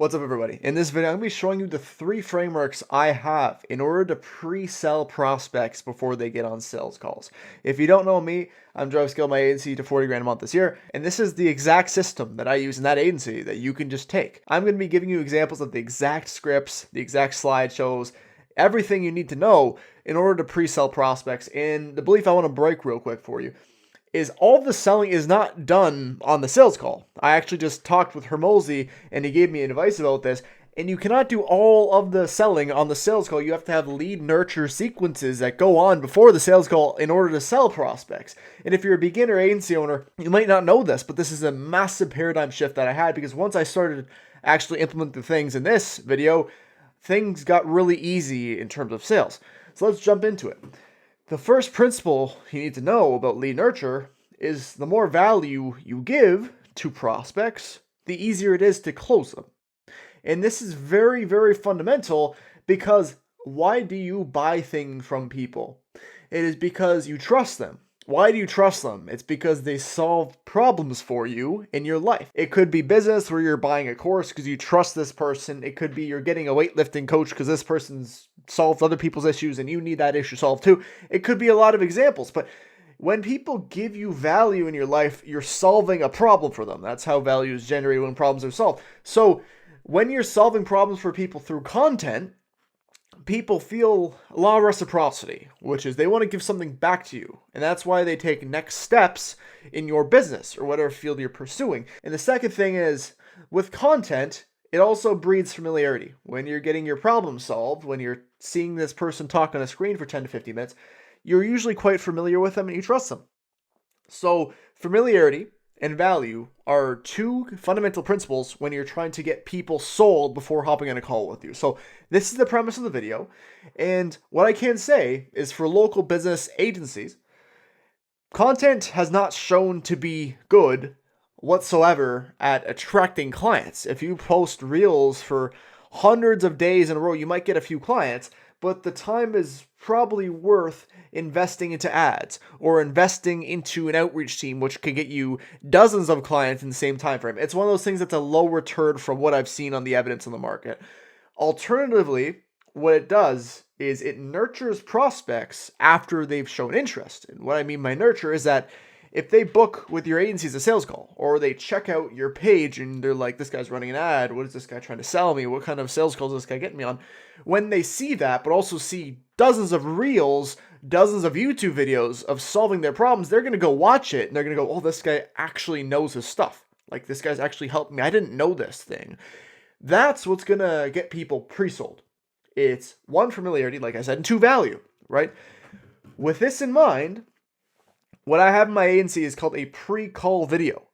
What's up, everybody? In this video, I'm going to be showing you the 3 frameworks I have in order to pre-sell prospects before they get on sales calls. If you don't know me, I'm Drive Scale my agency to 40 grand a month this year, and this is the exact system that I use in that agency that you can just take. I'm going to be giving you examples of the exact scripts, the exact slideshows, everything you need to know in order to pre-sell prospects. And the belief I want to break real quick for you is all of the selling is not done on the sales call. I actually just talked with Hermosi and he gave me advice about this. And you cannot do all of the selling on the sales call. You have to have lead nurture sequences that go on before the sales call in order to sell prospects. And if you're a beginner agency owner, you might not know this, but this is a massive paradigm shift that I had because once I started actually implementing things in this video, things got really easy in terms of sales. So let's jump into it. The first principle you need to know about lead nurture is the more value you give to prospects, the easier it is to close them. And this is very, very fundamental because why do you buy things from people? It is because you trust them. Why do you trust them? It's because they solve problems for you in your life. It could be business where you're buying a course because you trust this person. It could be you're getting a weightlifting coach because this person's solved other people's issues and you need that issue solved too. It could be a lot of examples, but when people give you value in your life, you're solving a problem for them. That's how value is generated when problems are solved. So when you're solving problems for people through content, people feel a lot of reciprocity, which is they want to give something back to you. And that's why they take next steps in your business or whatever field you're pursuing. And the second thing is with content, it also breeds familiarity. When you're getting your problem solved, when you're seeing this person talk on a screen for 10 to 15 minutes, you're usually quite familiar with them and you trust them. So familiarity and value are 2 fundamental principles when you're trying to get people sold before hopping on a call with you. So this is the premise of the video. And what I can say is for local business agencies, content has not shown to be good whatsoever at attracting clients. If you post reels for hundreds of days in a row, you might get a few clients, but the time is probably worth investing into ads or investing into an outreach team, which can get you dozens of clients in the same time frame. It's one of those things that's a low return from what I've seen on the evidence in the market. Alternatively, what it does is it nurtures prospects after they've shown interest. And what I mean by nurture is that if they book with your agency as a sales call, or they check out your page and they're like, this guy's running an ad, what is this guy trying to sell me? What kind of sales calls is this guy getting me on? When they see that, but also see dozens of reels, dozens of YouTube videos of solving their problems, they're going to go watch it and they're going to go, oh, this guy actually knows his stuff. Like, this guy's actually helped me. I didn't know this thing. That's what's going to get people pre-sold. It's 1, familiarity, like I said, and 2, value, right? With this in mind, what I have in my agency is called a pre-call video.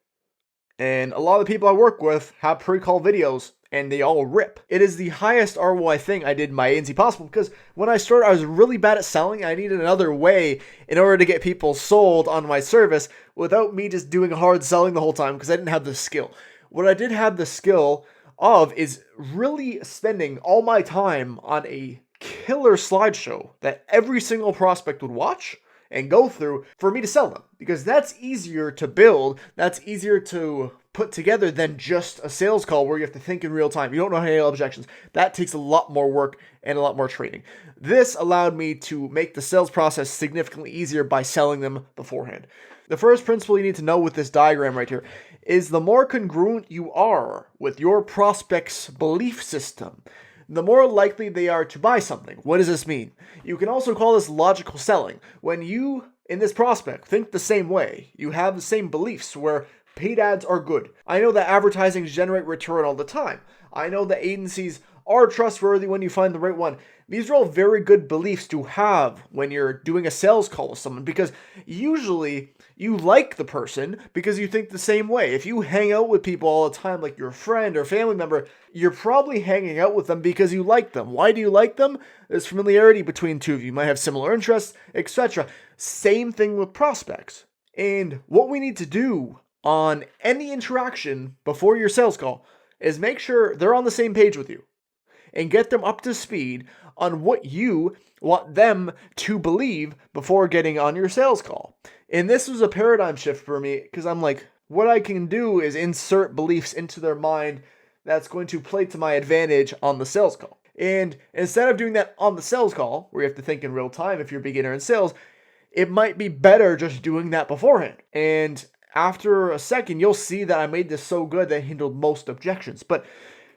And a lot of the people I work with have pre-call videos and they all rip. It is the highest ROI thing I did in my agency possible because when I started, I was really bad at selling. I needed another way in order to get people sold on my service without me just doing hard selling the whole time because I didn't have the skill. What I did have the skill of is really spending all my time on a killer slideshow that every single prospect would watch and go through for me to sell them, because that's easier to build, that's easier to put together than just a sales call where you have to think in real time. You don't know how to handle objections. That takes a lot more work and a lot more training. This allowed me to make the sales process significantly easier by selling them beforehand. The first principle you need to know with this diagram right here is the more congruent you are with your prospect's belief system, the more likely they are to buy something. What does this mean? You can also call this logical selling. When you, in this prospect, think the same way, you have the same beliefs where paid ads are good. I know that advertising generate return all the time. I know that agencies are trustworthy when you find the right one. These are all very good beliefs to have when you're doing a sales call with someone because usually you like the person because you think the same way. If you hang out with people all the time like your friend or family member, you're probably hanging out with them because you like them. Why do you like them? There's familiarity between 2 of you. You might have similar interests, etc. Same thing with prospects. And what we need to do on any interaction before your sales call is make sure they're on the same page with you and get them up to speed on what you want them to believe before getting on your sales call. And this was a paradigm shift for me because I'm like, what I can do is insert beliefs into their mind that's going to play to my advantage on the sales call. And instead of doing that on the sales call, where you have to think in real time if you're a beginner in sales, it might be better just doing that beforehand. And after a second, you'll see that I made this so good that it handled most objections. But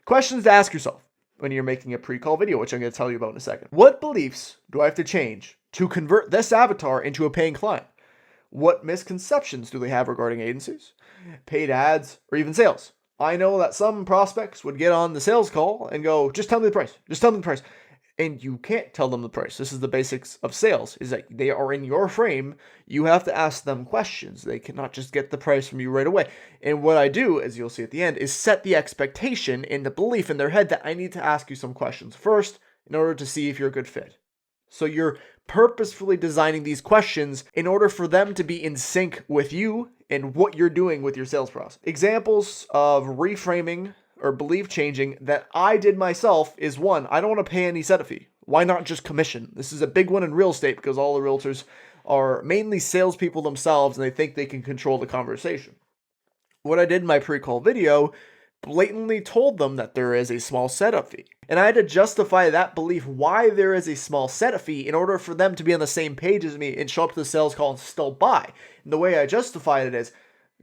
questions to ask yourself when you're making a pre-call video, which I'm going to tell you about in a second. What beliefs do I have to change to convert this avatar into a paying client? What misconceptions do they have regarding agencies, paid ads, or even sales? I know that some prospects would get on the sales call and go, just tell me the price. Just tell me the price. And you can't tell them the price. This is the basics of sales, is that they are in your frame. You have to ask them questions. They cannot just get the price from you right away. And what I do, as you'll see at the end, is set the expectation and the belief in their head that I need to ask you some questions first in order to see if you're a good fit. So you're purposefully designing these questions in order for them to be in sync with you and what you're doing with your sales process. Examples of reframing or belief changing that I did myself is one, I don't want to pay any setup fee. Why not just commission? This is a big one in real estate because all the realtors are mainly salespeople themselves and they think they can control the conversation. What I did in my pre-call video blatantly told them that there is a small setup fee. And I had to justify that belief why there is a small setup fee in order for them to be on the same page as me and show up to the sales call and still buy. And the way I justified it is,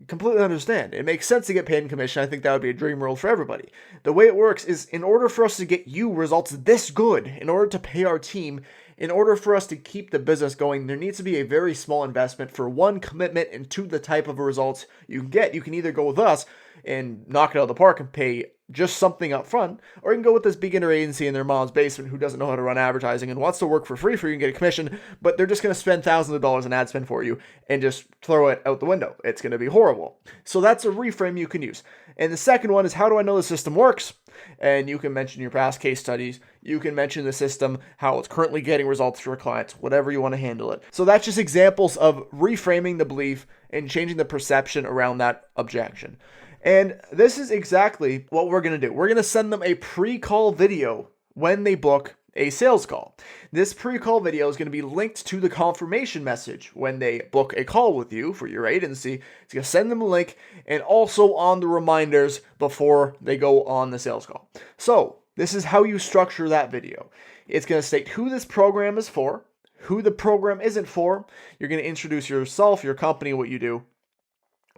completely understand. It makes sense to get paid in commission. I think that would be a dream world for everybody. The way it works is in order for us to get you results this good, in order to pay our team, in order for us to keep the business going, there needs to be a very small investment for one, commitment, and two, the type of results you can get. You can either go with us and knock it out of the park and pay just something up front, or you can go with this beginner agency in their mom's basement who doesn't know how to run advertising and wants to work for free for you and get a commission, but they're just going to spend thousands of dollars in ad spend for you and just throw it out the window. It's going to be horrible. So that's a reframe you can use. And the second one is, how do I know the system works? And you can mention your past case studies. You can mention the system, how it's currently getting results for your clients, whatever you want to handle it. So that's just examples of reframing the belief and changing the perception around that objection. And this is exactly what we're going to do. We're going to send them a pre-call video when they book a sales call. This pre-call video is going to be linked to the confirmation message when they book a call with you for your agency. It's going to send them a link and also on the reminders before they go on the sales call. So this is how you structure that video. It's going to state who this program is for, who the program isn't for. You're going to introduce yourself, your company, what you do.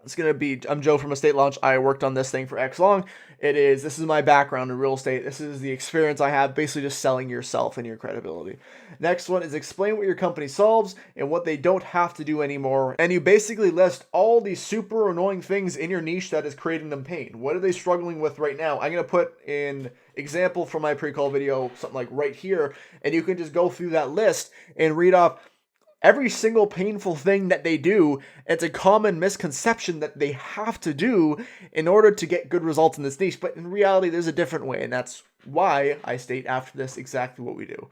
It's going to be, I'm Joe from Estate Launch. I worked on this thing for X long. This is my background in real estate. This is the experience I have, basically just selling yourself and your credibility. Next one is explain what your company solves and what they don't have to do anymore. And you basically list all these super annoying things in your niche that is creating them pain. What are they struggling with right now? I'm going to put in example from my pre-call video, something like right here, and you can just go through that list and read off every single painful thing that they do. It's a common misconception that they have to do in order to get good results in this niche. But in reality, there's a different way. And that's why I state after this exactly what we do.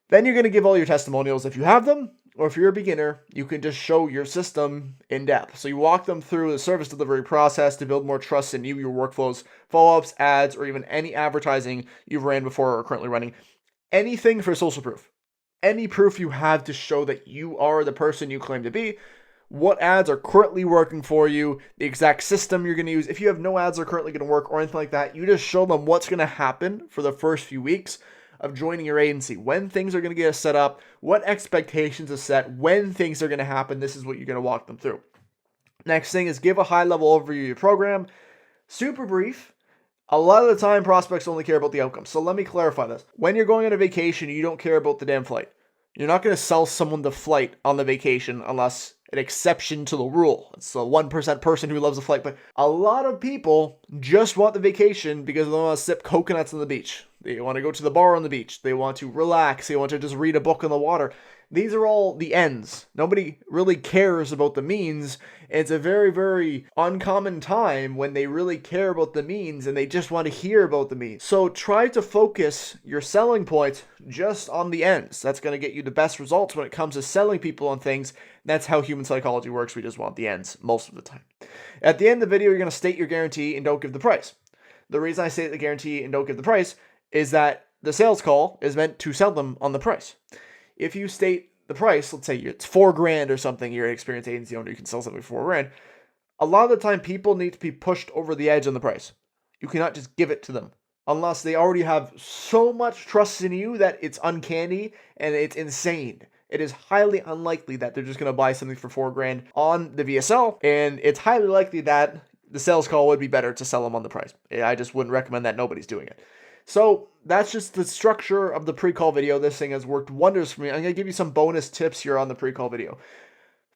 Then you're going to give all your testimonials if you have them. Or if you're a beginner, you can just show your system in depth. So you walk them through the service delivery process to build more trust in you, your workflows, follow-ups, ads, or even any advertising you've ran before or are currently running. Anything for social proof. Any proof you have to show that you are the person you claim to be, what ads are currently working for you, the exact system you're going to use. If you have no ads that are currently going to work or anything like that, you just show them what's going to happen for the first few weeks of joining your agency, when things are going to get set up, what expectations are set, when things are going to happen. This is what you're going to walk them through. Next thing is give a high-level overview of your program. Super brief. A lot of the time, prospects only care about the outcome. So let me clarify this. When you're going on a vacation, you don't care about the damn flight. You're not going to sell someone the flight on the vacation unless an exception to the rule. It's the 1% person who loves the flight. But a lot of people just want the vacation because they want to sip coconuts on the beach. They want to go to the bar on the beach. They want to relax. They want to just read a book on the water. These are all the ends. Nobody really cares about the means. It's a very, very uncommon time when they really care about the means and they just want to hear about the means. So try to focus your selling points just on the ends. That's going to get you the best results when it comes to selling people on things. That's how human psychology works. We just want the ends most of the time. At the end of the video, you're going to state your guarantee and don't give the price. The reason I state the guarantee and don't give the price is that the sales call is meant to sell them on the price. If you state the price, let's say it's $4,000 or something, you're an experienced agency owner, you can sell something for $4,000. A lot of the time, people need to be pushed over the edge on the price. You cannot just give it to them unless they already have so much trust in you that it's uncanny and it's insane. It is highly unlikely that they're just going to buy something for $4,000 on the VSL, and it's highly likely that the sales call would be better to sell them on the price. I just wouldn't recommend that. Nobody's doing it. So that's just the structure of the pre-call video. This thing has worked wonders for me. I'm going to give you some bonus tips here on the pre-call video.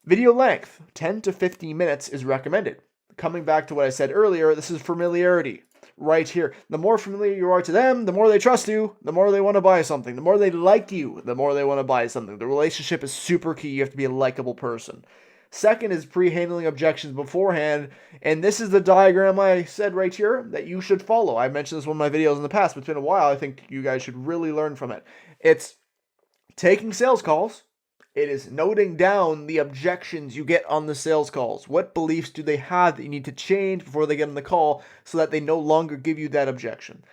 Video length, 10 to 15 minutes is recommended. Coming back to what I said earlier, this is familiarity right here. The more familiar you are to them, the more they trust you, the more they want to buy something. The more they like you, the more they want to buy something. The relationship is super key. You have to be a likable person. Second is pre-handling objections beforehand, and this is the diagram I said right here that you should follow. I mentioned this in one of my videos in the past, but it's been a while. I think you guys should really learn from it. It's taking sales calls. It is noting down the objections you get on the sales calls. What beliefs do they have that you need to change before they get on the call so that they no longer give you that objection?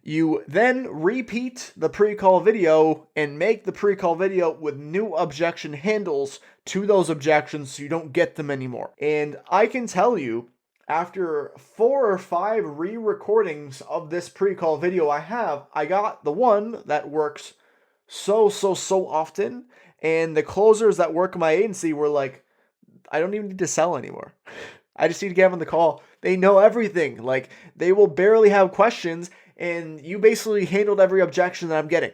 You then repeat the pre-call video and make the pre-call video with new objection handles to those objections so you don't get them anymore. And I can tell you, after 4 or 5 re-recordings of this pre-call video I got the one that works so often. And the closers that work in my agency were like, I don't even need to sell anymore. I just need to get them on the call. They know everything. Like, they will barely have questions, and you basically handled every objection that I'm getting.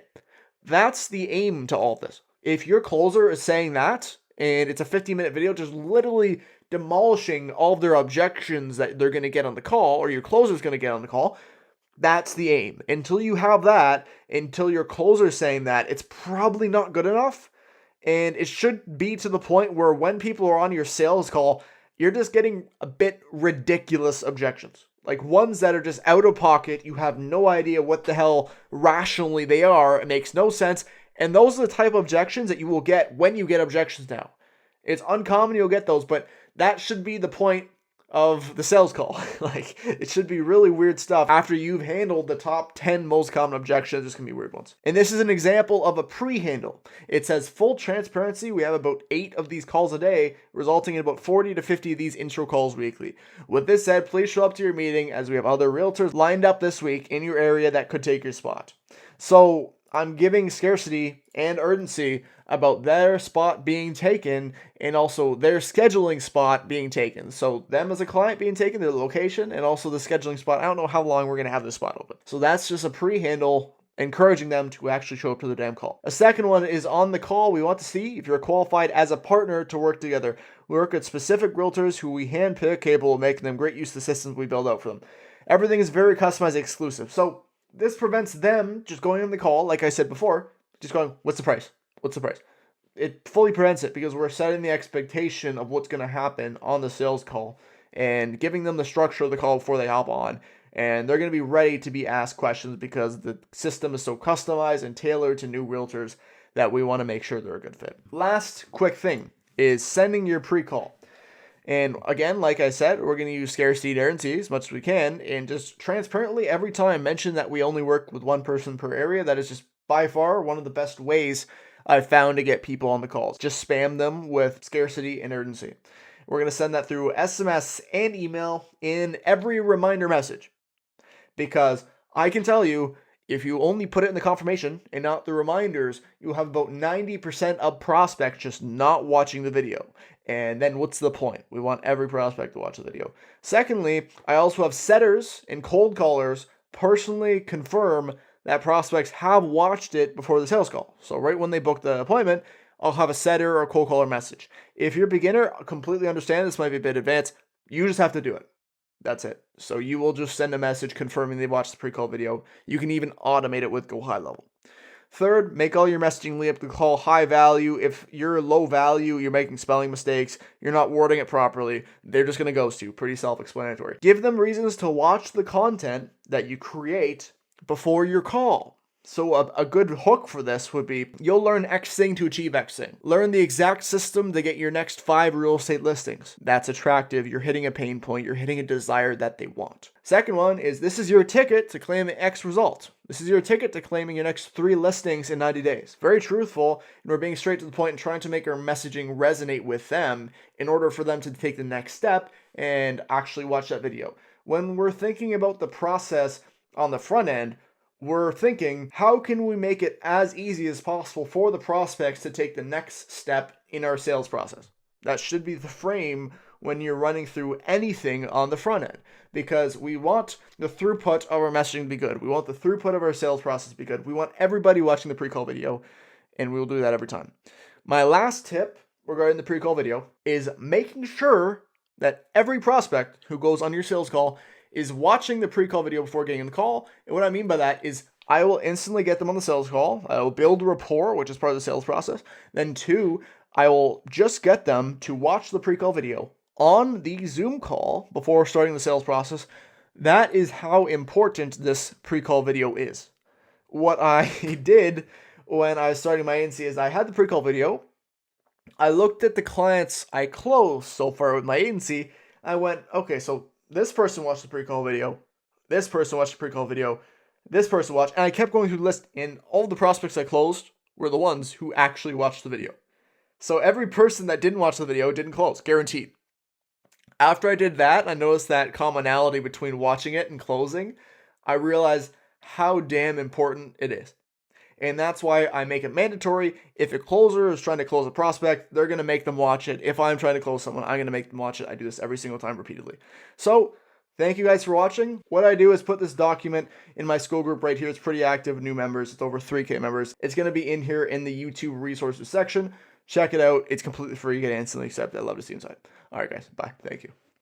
That's the aim to all of this. If your closer is saying that, and it's a 15-minute video, just literally demolishing all of their objections that they're going to get on the call, or your closer is going to get on the call, that's the aim. Until you have that, until your closer is saying that, it's probably not good enough. And it should be to the point where when people are on your sales call, you're just getting a bit ridiculous objections. Like ones that are just out of pocket. You have no idea what the hell rationally they are. It makes no sense. And those are the type of objections that you will get when you get objections now. It's uncommon you'll get those, but that should be the point of the sales call. Like, it should be really weird stuff. After you've handled the top 10 most common objections, it's gonna be weird ones. And this is an example of a pre-handle. It says full transparency. We have about 8 of these calls a day, resulting in about 40 to 50 of these intro calls weekly. With this said, please show up to your meeting as we have other realtors lined up this week in your area that could take your spot. So I'm giving scarcity and urgency about their spot being taken and also their scheduling spot being taken. So them as a client being taken, their location, and also the scheduling spot. I don't know how long we're going to have this spot open. So that's just a pre-handle encouraging them to actually show up to the damn call. A second one is on the call. We want to see if you're qualified as a partner to work together. We work with specific realtors who we handpick, capable of making them great use of the systems we build out for them. Everything is very customized, exclusive. So this prevents them just going on the call, like I said before, just going, what's the price? What's the price? It fully prevents it because we're setting the expectation of what's going to happen on the sales call and giving them the structure of the call before they hop on. And they're going to be ready to be asked questions because the system is so customized and tailored to new realtors that we want to make sure they're a good fit. Last quick thing is sending your pre-call. And again, like I said, we're going to use scarcity and urgency as much as we can and just transparently every time mention that we only work with one person per area. That is just by far one of the best ways I've found to get people on the calls. Just spam them with scarcity and urgency. We're going to send that through SMS and email in every reminder message. Because I can tell you, if you only put it in the confirmation and not the reminders, you'll have about 90% of prospects just not watching the video. And then what's the point? We want every prospect to watch the video. Secondly, I also have setters and cold callers personally confirm that prospects have watched it before the sales call. So right when they book the appointment, I'll have a setter or a cold caller message. If you're a beginner, I completely understand this might be a bit advanced. You just have to do it. That's it. So you will just send a message confirming they watched the pre-call video. You can even automate it with Go High Level. Third, make all your messaging lead up to call high value. If you're low value, you're making spelling mistakes, you're not wording it properly, they're just going to ghost you. Pretty self-explanatory. Give them reasons to watch the content that you create before your call. So a good hook for this would be, you'll learn X thing to achieve X thing. Learn the exact system to get your next 5 real estate listings. That's attractive. You're hitting a pain point. You're hitting a desire that they want. Second one is, this is your ticket to claim X result. This is your ticket to claiming your next 3 listings in 90 days. Very truthful, and we're being straight to the point and trying to make our messaging resonate with them in order for them to take the next step and actually watch that video. when we're thinking about the process on the front end, we're thinking, how can we make it as easy as possible for the prospects to take the next step in our sales process? That should be the frame when you're running through anything on the front end, because we want the throughput of our messaging to be good. We want the throughput of our sales process to be good. We want everybody watching the pre-call video, and we'll do that every time. My last tip regarding the pre-call video is making sure that every prospect who goes on your sales call is watching the pre-call video before getting in the call. And what I mean by that is I will instantly get them on the sales call. I will build a rapport, which is part of the sales process. Then 2, I will just get them to watch the pre-call video on the Zoom call before starting the sales process. That is how important this pre-call video is. What I did when I was starting my agency is I had the pre-call video. I looked at the clients I closed so far with my agency. I went, okay, so this person watched the pre-call video, this person watched the pre-call video, this person watched, and I kept going through the list, and all the prospects I closed were the ones who actually watched the video. So every person that didn't watch the video didn't close, guaranteed. After I did that, I noticed that commonality between watching it and closing. I realized how damn important it is. And that's why I make it mandatory. If a closer is trying to close a prospect, they're going to make them watch it. If I'm trying to close someone, I'm going to make them watch it. I do this every single time repeatedly. So thank you guys for watching. What I do is put this document in my school group right here. It's pretty active, new members. It's over 3K members. It's going to be in here in the YouTube resources section. Check it out. It's completely free. You get instantly accepted. I love to see you inside. All right, guys. Bye. Thank you.